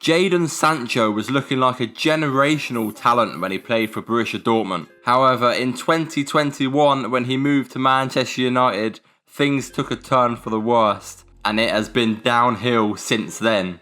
Jadon Sancho was looking like a generational talent when he played for Borussia Dortmund. However, in 2021, when he moved to Manchester United, things took a turn for the worst, and it has been downhill since then.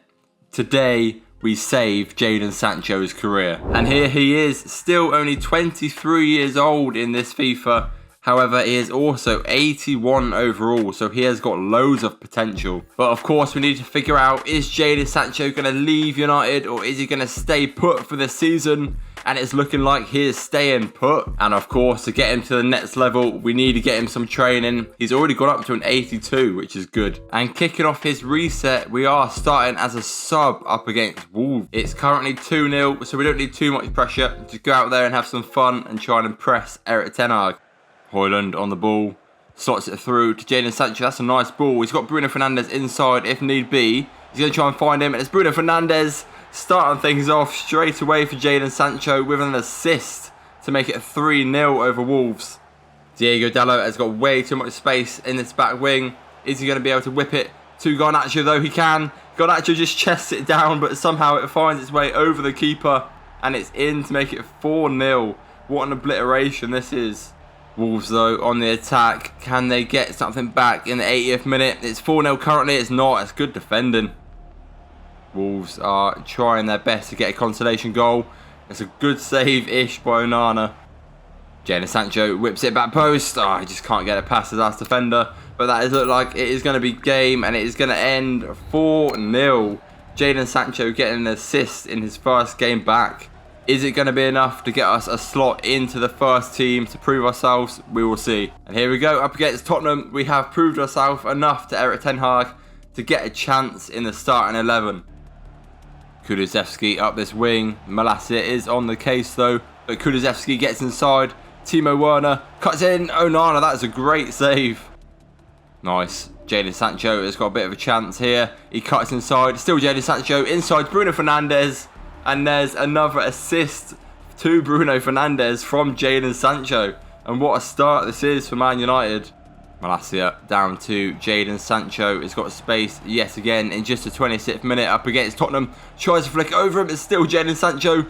Today, we save Jadon Sancho's career. And here he is, still only 23 years old in this FIFA. However, he is also 81 overall, so he has got loads of potential. But of course, we need to figure out, is Jadon Sancho going to leave United or is he going to stay put for this season? And it's looking like he is staying put. And of course, to get him to the next level, we need to get him some training. He's already got up to an 82, which is good. And kicking off his reset, we are starting as a sub up against Wolves. It's currently 2-0, so we don't need too much pressure. Just go out there and have some fun and try and impress Erik ten Hag. Højlund on the ball, slots it through to Jadon Sancho. That's a nice ball. He's got Bruno Fernandes inside if need be. He's going to try and find him, and it's Bruno Fernandes starting things off straight away for Jadon Sancho with an assist to make it 3-0 over Wolves. Diego Dalot has got way too much space in this back wing. Is he going to be able to whip it to Garnacho though? He can. Garnacho just chests it down, but somehow it finds its way over the keeper, and it's in to make it 4-0. What an obliteration this is. Wolves though on the attack, can they get something back in the 80th minute? It's 4-0 currently, it's not, it's good defending. Wolves are trying their best to get a consolation goal. It's a good save-ish by Onana. Jadon Sancho whips it back post. He just can't get it past his last defender. But that does look like it is going to be game, and it is going to end 4-0. Jadon Sancho getting an assist in his first game back. Is it going to be enough to get us a slot into the first team to prove ourselves? We will see. And here we go, up against Tottenham. We have proved ourselves enough to Erik ten Hag to get a chance in the starting 11. Kulusevski up this wing. Malacia is on the case though, but Kulusevski gets inside. Timo Werner cuts in. Onana, that is a great save. Nice. Jadon Sancho has got a bit of a chance here. He cuts inside. Still Jadon Sancho inside Bruno Fernandes. And there's another assist to Bruno Fernandes from Jadon Sancho. And what a start this is for Man United. Malacia down to Jadon Sancho. He's got space yet again in just the 26th minute up against Tottenham. Tries to flick over him. It's still Jadon Sancho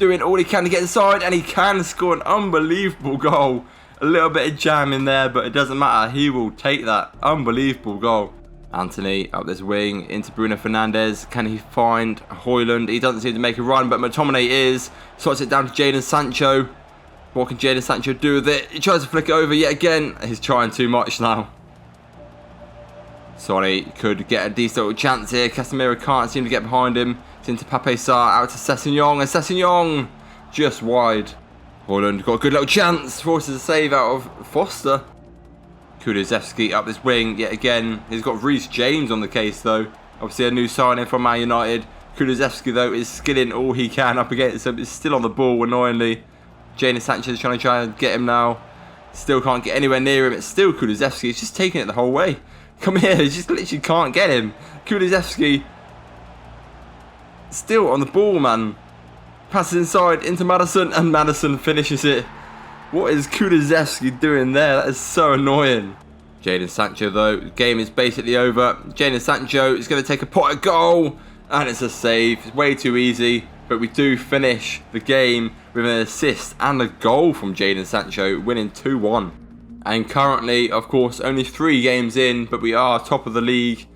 doing all he can to get inside. And he can score an unbelievable goal. A little bit of jam in there, but it doesn't matter. He will take that. Unbelievable goal. Anthony up this wing into Bruno Fernandes. Can he find Højlund? He doesn't seem to make a run, but McTominay is. Slots it down to Jadon Sancho. What can Jadon Sancho do with it? He tries to flick it over yet again. He's trying too much now. Sorry, could get a decent little chance here. Casemiro can't seem to get behind him. It's into Pape Sarr, out to Sessegnon, and Sessegnon just wide. Højlund got a good little chance. Forces a save out of Foster. Kulusevski up this wing yet again. He's got Reece James on the case though. Obviously a new signing from Man United. Kulusevski though is skilling all he can up against him. He's still on the ball annoyingly. Jadon Sancho is trying to get him now. Still can't get anywhere near him. It's still Kulusevski. He's just taking it the whole way. Come here. He just literally can't get him. Kulusevski still on the ball, man. Passes inside into Maddison, and Maddison finishes it. What is Kulusevski doing there? That is so annoying. Jadon Sancho though, the game is basically over. Jadon Sancho is going to take a pot at goal, and it's a save. It's way too easy, but we do finish the game with an assist and a goal from Jadon Sancho, winning 2-1. And currently, of course, only 3 games in, but we are top of the league,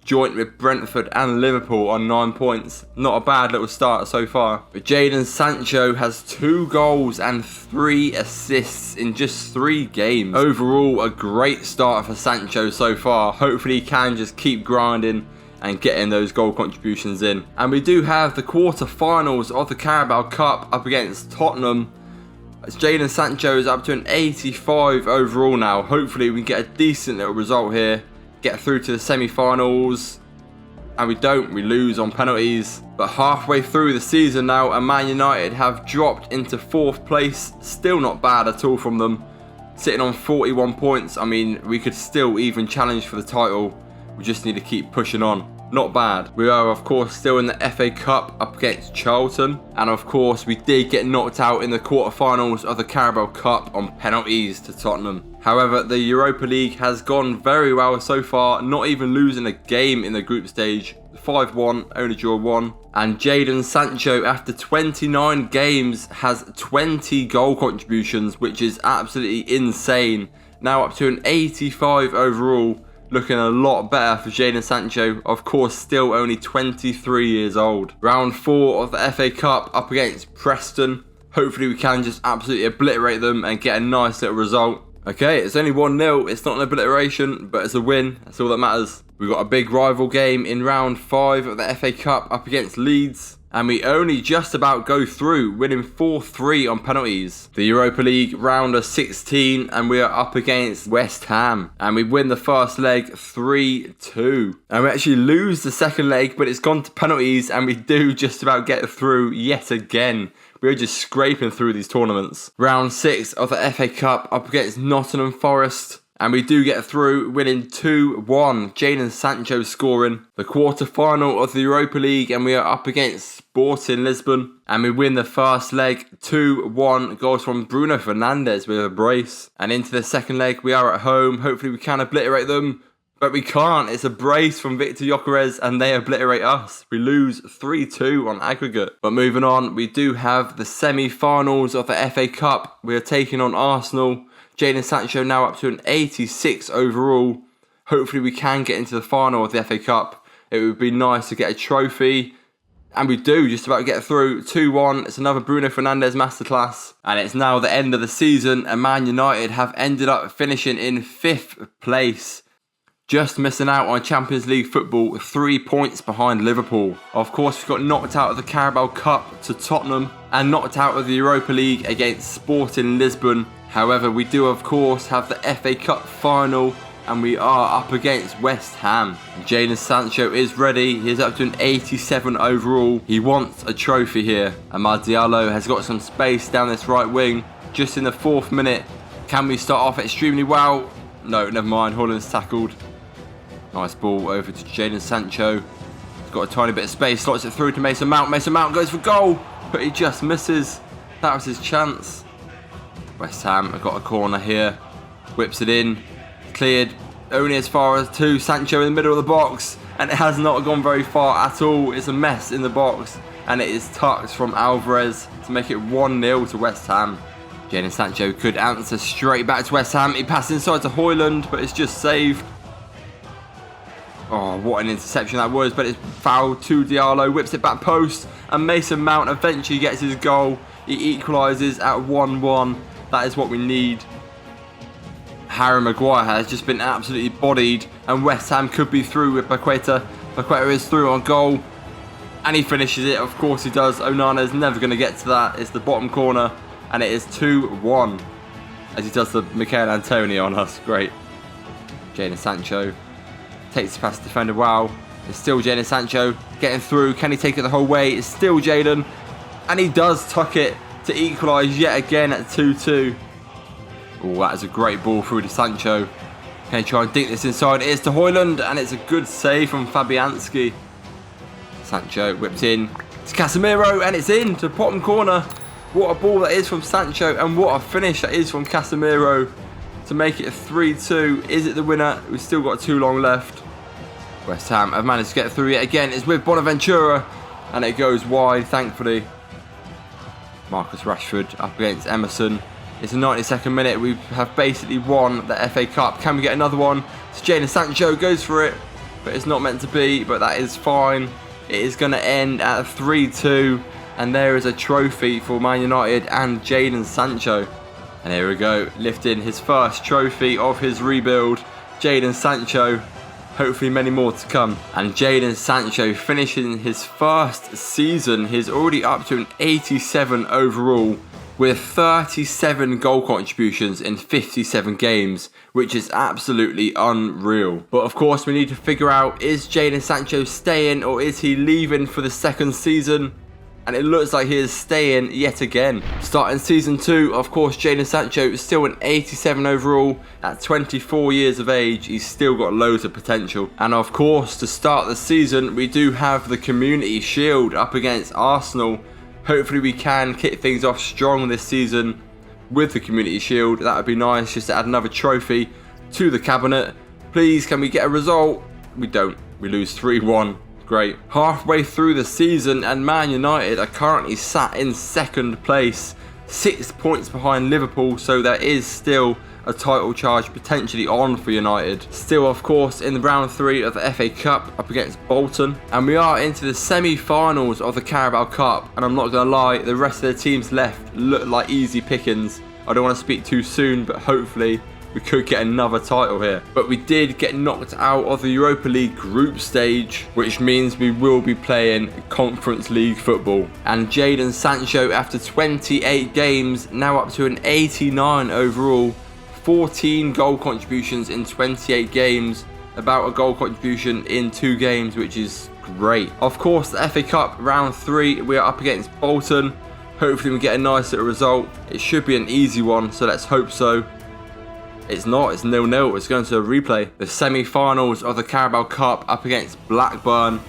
joint with Brentford and Liverpool on 9 points. Not a bad little start so far. But Jadon Sancho has 2 goals and 3 assists in just 3 games. Overall, a great start for Sancho so far. Hopefully he can just keep grinding and getting those goal contributions in. And we do have the quarter-finals of the Carabao Cup up against Tottenham. As Jadon Sancho is up to an 85 overall now. Hopefully we can get a decent little result here. Get through to the semi-finals, and we don't, we lose on penalties. But halfway through the season now, and Man United have dropped into 4th place. Still not bad at all from them, sitting on 41 points. I mean, we could still even challenge for the title. We just need to keep pushing on. Not bad. We are of course still in the FA Cup up against Charlton, and of course we did get knocked out in the quarterfinals of the Carabao Cup on penalties to Tottenham. However, the Europa League has gone very well so far, not even losing a game in the group stage. 5-1, only draw 1. And Jadon Sancho, after 29 games, has 20 goal contributions, which is absolutely insane. Now up to an 85 overall, looking a lot better for Jadon Sancho. Of course, still only 23 years old. Round 4 of the FA Cup up against Preston. Hopefully we can just absolutely obliterate them and get a nice little result. Okay, it's only 1-0. It's not an obliteration, but it's a win. That's all that matters. We've got a big rival game in round 5 of the FA Cup up against Leeds. And we only just about go through, winning 4-3 on penalties. The Europa League round of 16, and we are up against West Ham. And we win the first leg 3-2. And we actually lose the second leg, but it's gone to penalties, and we do just about get through yet again. We're just scraping through these tournaments. Round 6 of the FA Cup up against Nottingham Forest. And we do get through, winning 2-1. Jadon Sancho scoring. The quarter-final of the Europa League, and we are up against Sporting Lisbon. And we win the first leg 2-1. Goals from Bruno Fernandes with a brace. And into the second leg, we are at home. Hopefully we can obliterate them. But we can't. It's a brace from Victor Gyökeres, and they obliterate us. We lose 3-2 on aggregate. But moving on, we do have the semi-finals of the FA Cup. We are taking on Arsenal. Jadon Sancho now up to an 86 overall. Hopefully we can get into the final of the FA Cup. It would be nice to get a trophy. And we do just about get through. 2-1. It's another Bruno Fernandes masterclass. And it's now the end of the season. And Man United have ended up finishing in 5th place. Just missing out on Champions League football, 3 points behind Liverpool. Of course, we got knocked out of the Carabao Cup to Tottenham and knocked out of the Europa League against Sporting Lisbon. However, we do of course have the FA Cup final, and we are up against West Ham. Jadon Sancho is ready. He's up to an 87 overall. He wants a trophy here. Amad Diallo has got some space down this right wing. Just in the 4th minute. Can we start off extremely well? No, never mind. Holland's tackled. Nice ball over to Jadon Sancho. He's got a tiny bit of space. Slots it through to Mason Mount. Mason Mount goes for goal, but he just misses. That was his chance. West Ham have got a corner here. Whips it in. Cleared only as far as to Sancho in the middle of the box. And it has not gone very far at all. It's a mess in the box. And it is tucked from Alvarez to make it 1-0 to West Ham. Jadon Sancho could answer straight back to West Ham. He passed inside to Højlund, but it's just saved. Oh, what an interception that was. But it's fouled to Diallo. Whips it back post. And Mason Mount eventually gets his goal. He equalises at 1-1. That is what we need. Harry Maguire has just been absolutely bodied, and West Ham could be through with Paqueta. Paqueta is through on goal, and he finishes it. Of course he does. Onana is never going to get to that. It's the bottom corner, and it is 2-1. As he does the Mikel Antonio on us. Great. Jadon Sancho takes the past defender. Wow. It's still Jadon Sancho getting through. Can he take it the whole way? It's still Jadon, and he does tuck it to equalise yet again at 2-2. Oh, that is a great ball through to Sancho. Can he try and dink this inside? It is to Højlund, and it's a good save from Fabianski. Sancho whipped in to Casemiro, and it's in to bottom corner. What a ball that is from Sancho, and what a finish that is from Casemiro to make it 3-2. Is it the winner? We've still got too long left. West Ham have managed to get through yet again. It's with Bonaventura, and it goes wide, thankfully. Marcus Rashford up against Emerson. It's the 92nd minute. We have basically won the FA Cup. Can we get another one? So Jadon Sancho goes for it, but it's not meant to be, but that is fine. It is going to end at 3-2, and there is a trophy for Man United and Jadon Sancho. And here we go, lifting his first trophy of his rebuild. Jadon Sancho. Hopefully many more to come. And Jadon Sancho finishing his first season. He's already up to an 87 overall with 37 goal contributions in 57 games, which is absolutely unreal. But of course we need to figure out, is Jadon Sancho staying or is he leaving for the second season? And it looks like he is staying yet again. Starting season 2, of course, Jadon Sancho is still an 87 overall. At 24 years of age, he's still got loads of potential. And of course, to start the season, we do have the Community Shield up against Arsenal. Hopefully we can kick things off strong this season with the Community Shield. That would be nice, just to add another trophy to the cabinet. Please, can we get a result? We don't. We lose 3-1. great. Halfway through the season and Man United are currently sat in second place, 6 points behind Liverpool, so there is still a title charge potentially on for United. Still, of course, in the round 3 of the FA Cup up against Bolton, and we are into the semi-finals of the Carabao Cup, and I'm not going to lie, the rest of the teams left look like easy pickings. I don't want to speak too soon, but hopefully we could get another title here. But we did get knocked out of the Europa League group stage, which means we will be playing Conference League football. And Jadon Sancho, after 28 games, now up to an 89 overall, 14 goal contributions in 28 games, about a goal contribution in 2 games, which is great. Of course, the FA Cup round 3, we are up against Bolton. Hopefully we get a nice little result. It should be an easy one, so let's hope so. It's not, it's 0-0, it's going to a replay. The semi-finals of the Carabao Cup up against Blackburn.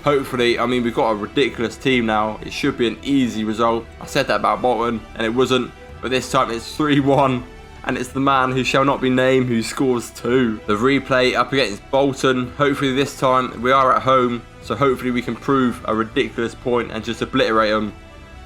Hopefully, I mean, we've got a ridiculous team now. It should be an easy result. I said that about Bolton, and it wasn't. But this time it's 3-1, and it's the man who shall not be named who scores 2. The replay up against Bolton. Hopefully this time we are at home, so hopefully we can prove a ridiculous point and just obliterate them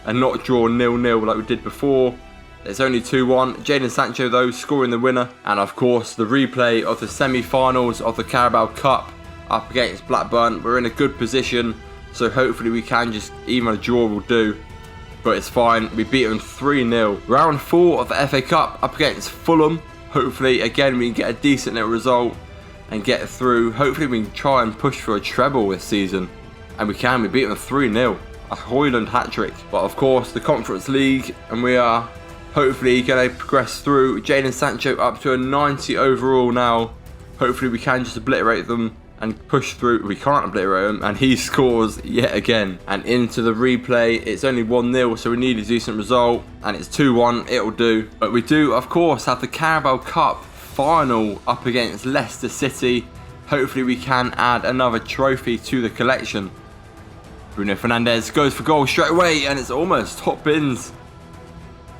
and not draw 0-0 like we did before. It's only 2-1. Jadon Sancho, though, scoring the winner. And, of course, the replay of the semi-finals of the Carabao Cup up against Blackburn. We're in a good position, so hopefully we can just, even a draw will do. But it's fine. We beat them 3-0. Round 4 of the FA Cup up against Fulham. Hopefully, again, we can get a decent little result and get through. Hopefully, we can try and push for a treble this season. And we can. We beat them 3-0. A Højlund hat-trick. But, of course, the Conference League, and we are hopefully going to progress through. Jadon Sancho up to a 90 overall now. Hopefully we can just obliterate them and push through. We can't obliterate them, and he scores yet again. And into the replay, it's only 1-0, so we need a decent result. And it's 2-1, it'll do. But we do, of course, have the Carabao Cup final up against Leicester City. Hopefully we can add another trophy to the collection. Bruno Fernandes goes for goal straight away, and it's almost top bins.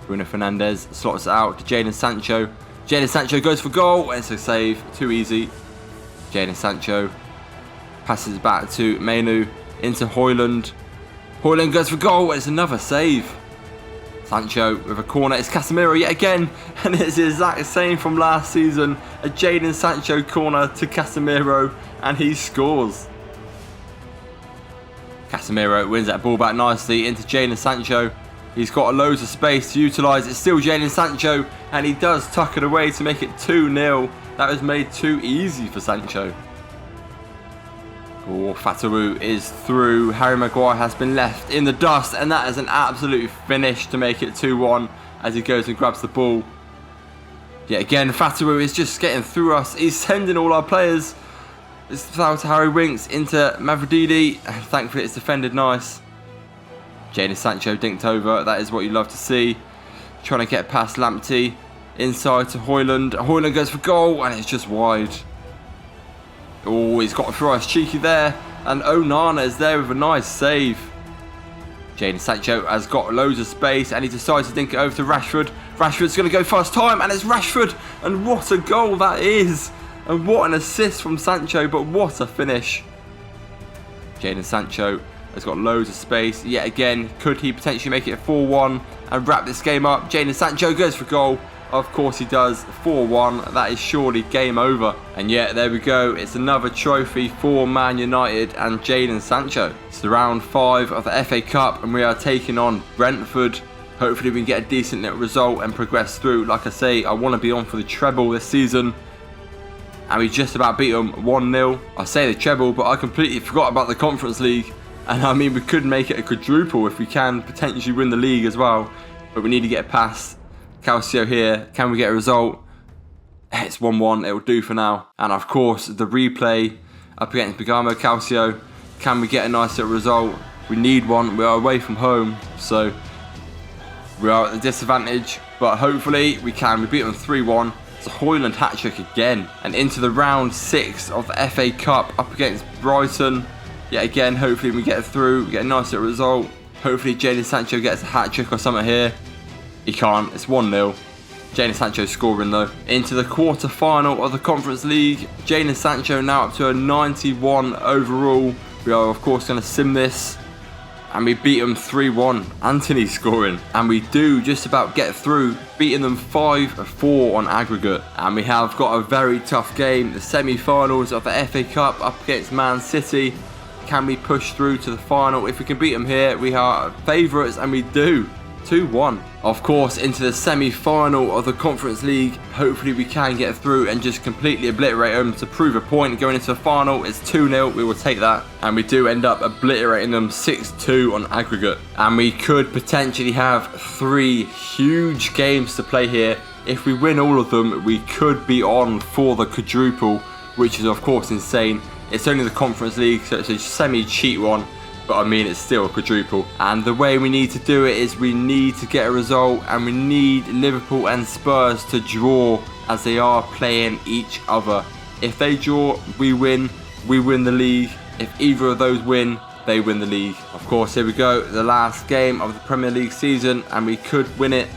Bruno Fernandes slots it out to Jadon Sancho. Jadon Sancho goes for goal, and it's a save. Too easy. Jadon Sancho passes it back to Menu into Højlund. Højlund goes for goal, and it's another save. Sancho with a corner. It's Casemiro yet again, and it's the exact same from last season. A Jadon Sancho corner to Casemiro, and he scores. Casemiro wins that ball back nicely into Jadon Sancho. He's got loads of space to utilise. It's still Jadon Sancho, and he does tuck it away to make it 2-0. That was made too easy for Sancho. Oh, Fatawu is through. Harry Maguire has been left in the dust, and that is an absolute finish to make it 2-1 as he goes and grabs the ball. Yet again, Fatawu is just getting through us. He's sending all our players. It's foul to Harry Winks into Mavrodidi. Thankfully, it's defended nice. Jadon Sancho dinked over. That is what you love to see. Trying to get past Lamptey. Inside to Højlund. Højlund goes for goal, and it's just wide. Oh, he's got through us cheeky there. And Onana is there with a nice save. Jadon Sancho has got loads of space, and he decides to dink it over to Rashford. Rashford's going to go first time, and it's Rashford. And what a goal that is. And what an assist from Sancho, but what a finish. Jadon Sancho has got loads of space. Yet again, could he potentially make it 4-1 and wrap this game up? Jadon Sancho goes for goal. Of course he does. 4-1. That is surely game over. And yet, there we go. It's another trophy for Man United and Jadon Sancho. It's the round 5 of the FA Cup, and we are taking on Brentford. Hopefully we can get a decent little result and progress through. Like I say, I want to be on for the treble this season. And we just about beat them 1-0. I say the treble, but I completely forgot about the Conference League. And I mean, we could make it a quadruple if we can potentially win the league as well. But we need to get past Calcio here. Can we get a result? It's 1-1. It'll do for now. And of course, the replay up against Bergamo Calcio. Can we get a nice little result? We need one. We are away from home, so we are at a disadvantage. But hopefully we can. We beat them 3-1. It's a Højlund hat-trick again. And into the round 6 of the FA Cup up against Brighton. Yet again, hopefully we get through, we get a nice little result. Hopefully Jadon Sancho gets a hat-trick or something here. He can't, it's 1-0. Jadon Sancho scoring though. Into the quarter-final of the Conference League. Jadon Sancho now up to a 91 overall. We are, of course, going to sim this. And we beat them 3-1. Anthony scoring. And we do just about get through, beating them 5-4 on aggregate. And we have got a very tough game. The semi-finals of the FA Cup up against Man City. Can we push through to the final? If we can beat them here, we are favourites, and we do. 2-1. Of course, into the semi-final of the Conference League. Hopefully we can get through and just completely obliterate them to prove a point. Going into the final, it's 2-0. We will take that. And we do end up obliterating them 6-2 on aggregate. And we could potentially have 3 huge games to play here. If we win all of them, we could be on for the quadruple, which is of course insane. It's only the Conference League, so it's a semi-cheat one. But I mean, it's still a quadruple. And the way we need to do it is we need to get a result, and we need Liverpool and Spurs to draw as they are playing each other. If they draw, we win the league. If either of those win, they win the league. Of course, here we go, the last game of the Premier League season, and we could win it.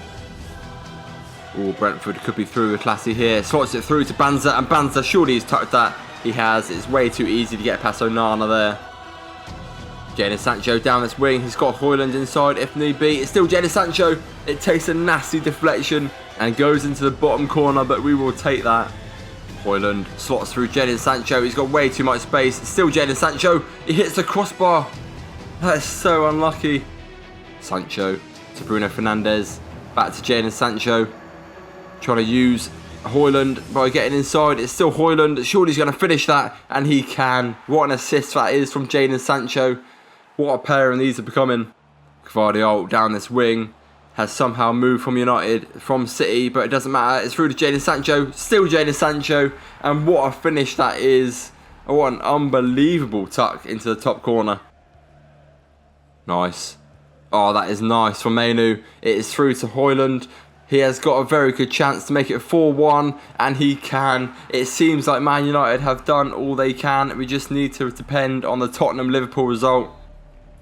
Oh, Brentford could be through with classy here. Slots it through to Banza, and Banza, surely he's tucked that. He has. It's way too easy to get past Onana there. Jadon Sancho down this wing. He's got Højlund inside if need be. It's still Jadon Sancho. It takes a nasty deflection and goes into the bottom corner, but we will take that. Højlund slots through Jadon Sancho. He's got way too much space. It's still Jadon Sancho. He hits the crossbar. That is so unlucky. Sancho to Bruno Fernandes. Back to Jadon Sancho. Trying to use Højlund by getting inside. It's still Højlund. Surely he's going to finish that, and he can. What an assist that is from Jadon Sancho. What a pair these are becoming. Gvardiol down this wing has somehow moved from United, from City, but it doesn't matter. It's through to Jadon Sancho. Still Jadon Sancho, and what a finish that is. What an unbelievable tuck into the top corner. Nice. Oh, that is nice from Menu. It is through to Højlund. He has got a very good chance to make it 4-1, and he can. It seems like Man United have done all they can. We just need to depend on the Tottenham-Liverpool result.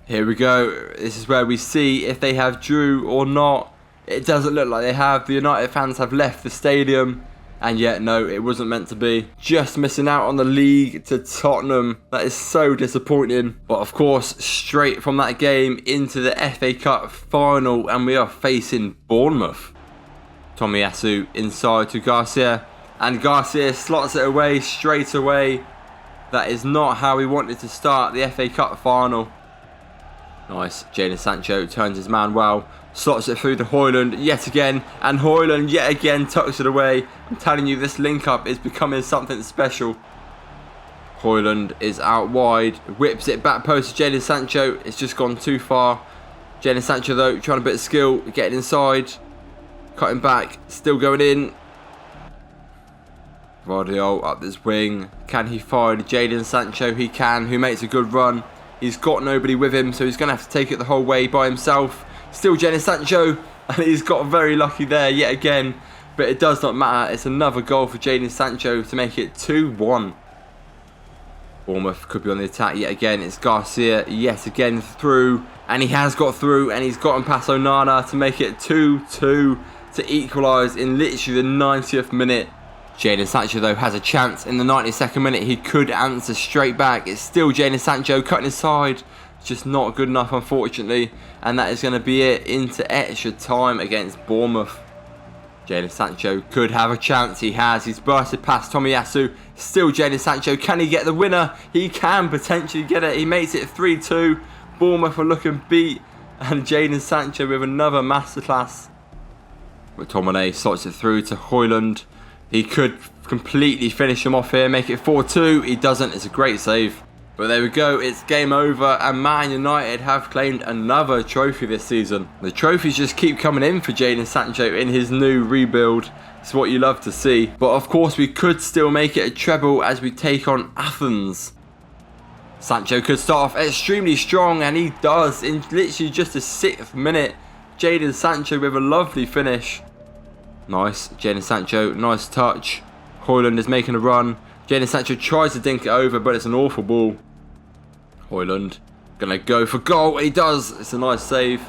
Here we go. This is where we see if they have drew or not. It doesn't look like they have. The United fans have left the stadium, and yet no, it wasn't meant to be. Just missing out on the league to Tottenham. That is so disappointing. But of course, straight from that game into the FA Cup final, and we are facing Bournemouth. Tomiyasu inside to Garcia, and Garcia slots it away straight away. That is not how we wanted to start the FA Cup final. Nice. Jadon Sancho turns his man well, slots it through to Højlund yet again, and Højlund yet again tucks it away. I'm telling you, this link up is becoming something special. Højlund is out wide, whips it back post to Jadon Sancho. It's just gone too far. Jadon Sancho though, trying a bit of skill, getting inside. Cutting back, still going in. Gvardiol up this wing. Can he find Jadon Sancho? He can, who makes a good run. He's got nobody with him, so he's going to have to take it the whole way by himself. Still Jadon Sancho, and he's got very lucky there yet again. But it does not matter. It's another goal for Jadon Sancho to make it 2-1. Bournemouth could be on the attack yet again. It's Garcia yet again through, and he has got through, and he's gotten past Onana to make it 2-2. To equalise in literally the 90th minute. Jadon Sancho though has a chance in the 92nd minute. He could answer straight back. It's still Jadon Sancho cutting inside. It's just not good enough, unfortunately. And that is going to be it into extra time against Bournemouth. Jadon Sancho could have a chance. He has. He's bursted past Tomiyasu. Still Jadon Sancho. Can he get the winner? He can potentially get it. He makes it 3-2. Bournemouth are looking beat. And Jadon Sancho with another masterclass. McTominay slots it through to Højlund. He could completely finish him off here, make it 4-2. He doesn't. It's a great save. But there we go. It's game over, and Man United have claimed another trophy this season. The trophies just keep coming in for Jadon Sancho in his new rebuild. It's what you love to see. But of course, we could still make it a treble as we take on Athens. Sancho could start off extremely strong, and he does in literally just the 6th minute. Jadon Sancho with a lovely finish. Nice. Jadon Sancho, nice touch. Højlund is making a run. Jadon Sancho tries to dink it over, but it's an awful ball. Højlund gonna go for goal. He does. It's a nice save.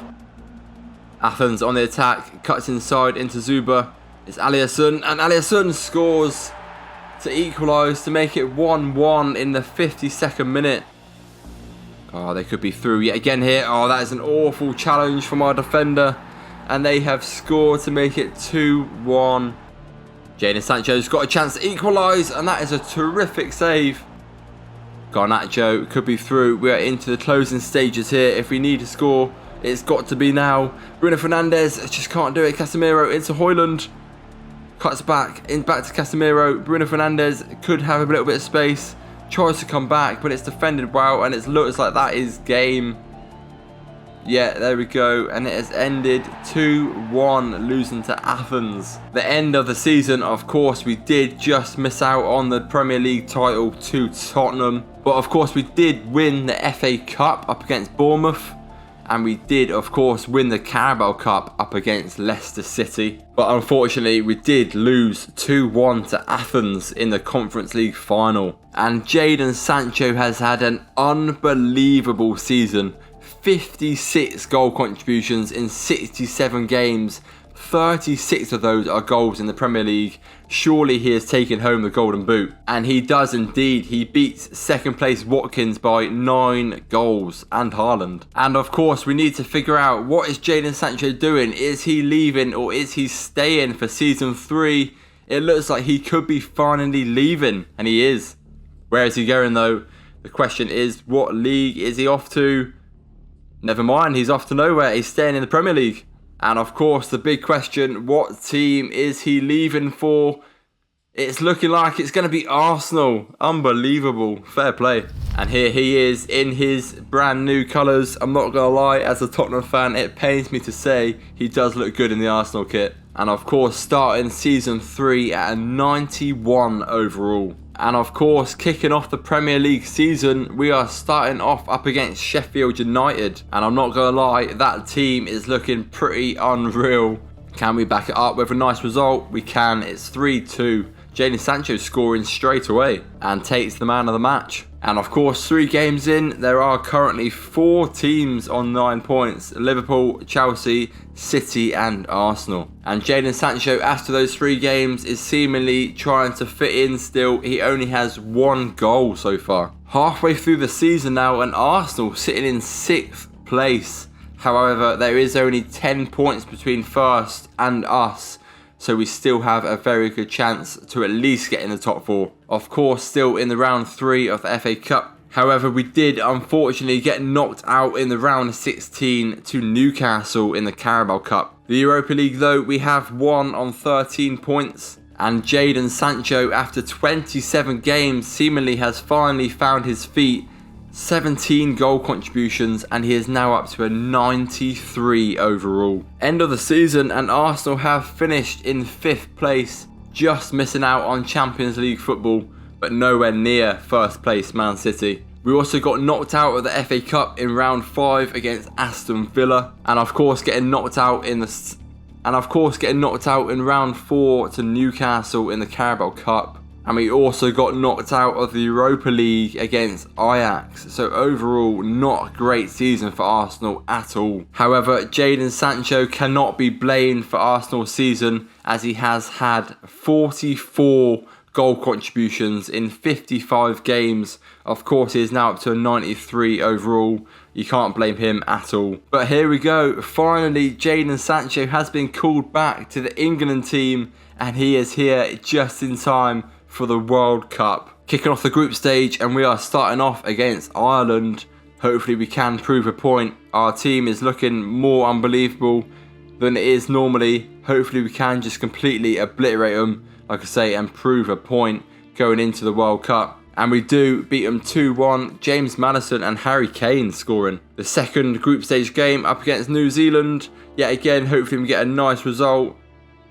Athens on the attack. Cuts inside into Zuba. It's Aliasson, and Aliasson scores to equalise to make it 1-1 in the 52nd minute. Oh, they could be through yet again here. Oh, that is an awful challenge from our defender. And they have scored to make it 2-1. Jadon Sancho's got a chance to equalise, and that is a terrific save. Garnacho could be through. We are into the closing stages here. If we need to score, it's got to be now. Bruno Fernandes just can't do it. Casemiro into Højlund. Cuts back to Casemiro. Bruno Fernandes could have a little bit of space. Tries to come back, but it's defended well, and it looks like that is game. Yeah, there we go, and it has ended 2-1, losing to Athens. The end of the season, of course, we did just miss out on the Premier League title to Tottenham. But of course, we did win the FA Cup up against Bournemouth. And we did, of course, win the Carabao Cup up against Leicester City. But unfortunately, we did lose 2-1 to Athens in the Conference League final. And Jadon Sancho has had an unbelievable season. 56 goal contributions in 67 games. 36 of those are goals in the Premier League. Surely he has taken home the Golden Boot. And he does indeed. He beats second place Watkins by 9 goals and Haaland. And of course we need to figure out, what is Jadon Sancho doing? Is he leaving or is he staying for season 3? It looks like he could be finally leaving, and he is. Where is he going though? The question is, what league is he off to? Never mind, he's off to nowhere. He's staying in the Premier League. And of course, the big question, what team is he leaving for? It's looking like it's going to be Arsenal. Unbelievable. Fair play. And here he is in his brand new colours. I'm not going to lie, as a Tottenham fan, it pains me to say he does look good in the Arsenal kit. And of course, starting season 3 at a 91 overall. And of course, kicking off the Premier League season, we are starting off up against Sheffield United. And I'm not going to lie, that team is looking pretty unreal. Can we back it up with a nice result? We can. It's 3-2. Jadon Sancho scoring straight away and takes the man of the match. And of course, 3 games in, there are currently 4 teams on 9 points. Liverpool, Chelsea, City and Arsenal. And Jadon Sancho, after those 3 games, is seemingly trying to fit in still. He only has 1 goal so far. Halfway through the season now, and Arsenal sitting in 6th place. However, there is only 10 points between first and us. So we still have a very good chance to at least get in the top 4. Of course, still in the round 3 of the FA Cup. However, we did unfortunately get knocked out in the round of 16 to Newcastle in the Carabao Cup. The Europa League though, we have won on 13 points. And Jadon Sancho, after 27 games, seemingly has finally found his feet. 17 goal contributions, and he is now up to a 93 overall. End of the season, and Arsenal have finished in 5th place, just missing out on Champions League football, but nowhere near first place Man City. We also got knocked out of the FA Cup in round 5 against Aston Villa, and of course getting knocked out in round 4 to Newcastle in the Carabao Cup. And we also got knocked out of the Europa League against Ajax. So overall, not a great season for Arsenal at all. However, Jadon Sancho cannot be blamed for Arsenal's season, as he has had 44 goal contributions in 55 games. Of course, he is now up to a 93 overall. You can't blame him at all. But here we go. Finally, Jadon Sancho has been called back to the England team, and he is here just in time for the World Cup. Kicking off the group stage, and we are starting off against Ireland. Hopefully we can prove a point. Our team is looking more unbelievable than it is normally. Hopefully we can just completely obliterate them, like I say, and prove a point going into the World Cup. And we do beat them 2-1. James Maddison and Harry Kane scoring. The second group stage game up against New Zealand. Yet again, hopefully we get a nice result.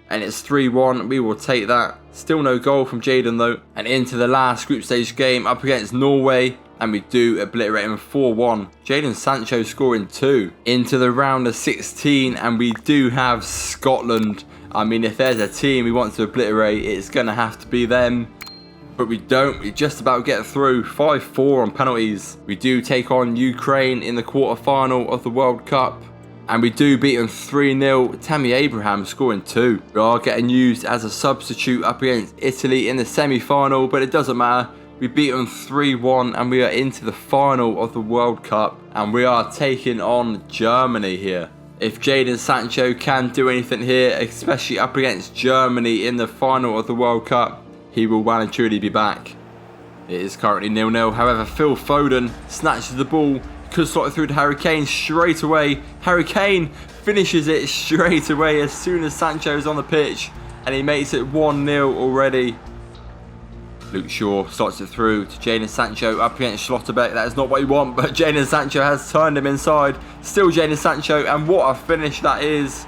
And it's 3-1, we will take that. Still no goal from Jadon though. And into the last group stage game up against Norway, and we do obliterate him 4-1. Jadon Sancho scoring 2. Into the round of 16, and we do have Scotland. I mean, if there's a team we want to obliterate, it's going to have to be them. But we don't, we just about get through. 5-4 on penalties. We do take on Ukraine in the quarter-final of the World Cup. And we do beat them 3-0, Tammy Abraham scoring 2. We are getting used as a substitute up against Italy in the semi-final, but it doesn't matter. We beat them 3-1 and we are into the final of the World Cup, and we are taking on Germany here. If Jadon Sancho can do anything here, especially up against Germany in the final of the World Cup, he will well and truly be back. It is currently 0-0. However, Phil Foden snatches the ball, could slot it through to Harry Kane straight away. Harry Kane finishes it straight away as soon as Sancho is on the pitch, and he makes it 1-0 already. Luke Shaw slots it through to Jadon Sancho up against Schlotterbeck. That is not what you want, but Jadon Sancho has turned him inside. Still Jadon Sancho, and what a finish that is.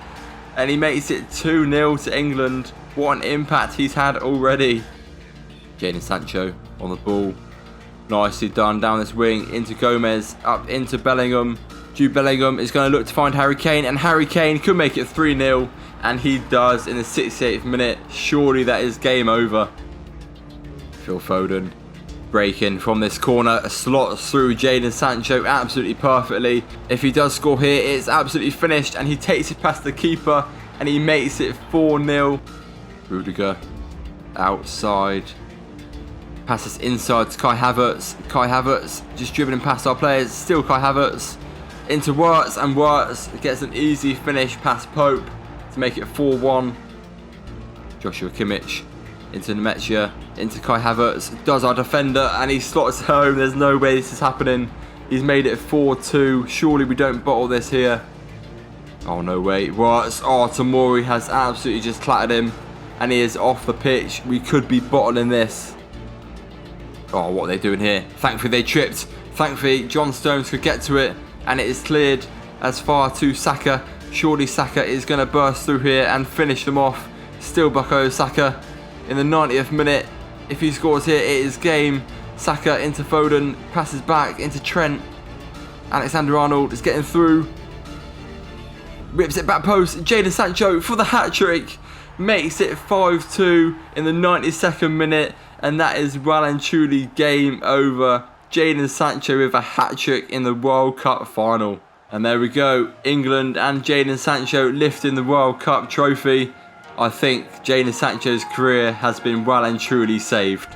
And he makes it 2-0 to England. What an impact he's had already. Jadon Sancho on the ball. Nicely done down this wing into Gomez, up into Bellingham. Jude Bellingham is going to look to find Harry Kane, and Harry Kane could make it 3-0, and he does in the 68th minute. Surely that is game over. Phil Foden breaking from this corner, a slot through Jadon Sancho absolutely perfectly. If he does score here, it's absolutely finished, and he takes it past the keeper and he makes it 4-0. Rudiger outside, passes inside to Kai Havertz. Kai Havertz just dribbling past our players. Still Kai Havertz into Wirtz, and Wirtz gets an easy finish past Pope to make it 4-1. Joshua Kimmich into Nemanja, into Kai Havertz, does our defender, and he slots home. There's no way this is happening. He's made it 4-2. Surely we don't bottle this here. Oh, no way. Wirtz, oh, Tomori has absolutely just clattered him, and he is off the pitch. We could be bottling this. Oh, what are they doing here? Thankfully they tripped. Thankfully John Stones could get to it, and it is cleared as far to Saka. Surely Saka is going to burst through here and finish them off. Still Bukayo Saka in the 90th minute. If he scores here, it is game. Saka into Foden, passes back into Trent. Alexander-Arnold is getting through. Rips it back post. Jadon Sancho for the hat-trick. Makes it 5-2 in the 92nd minute. And that is well and truly game over. Jadon Sancho with a hat-trick in the World Cup final. And there we go. England and Jadon Sancho lifting the World Cup trophy. I think Jadon Sancho's career has been well and truly saved.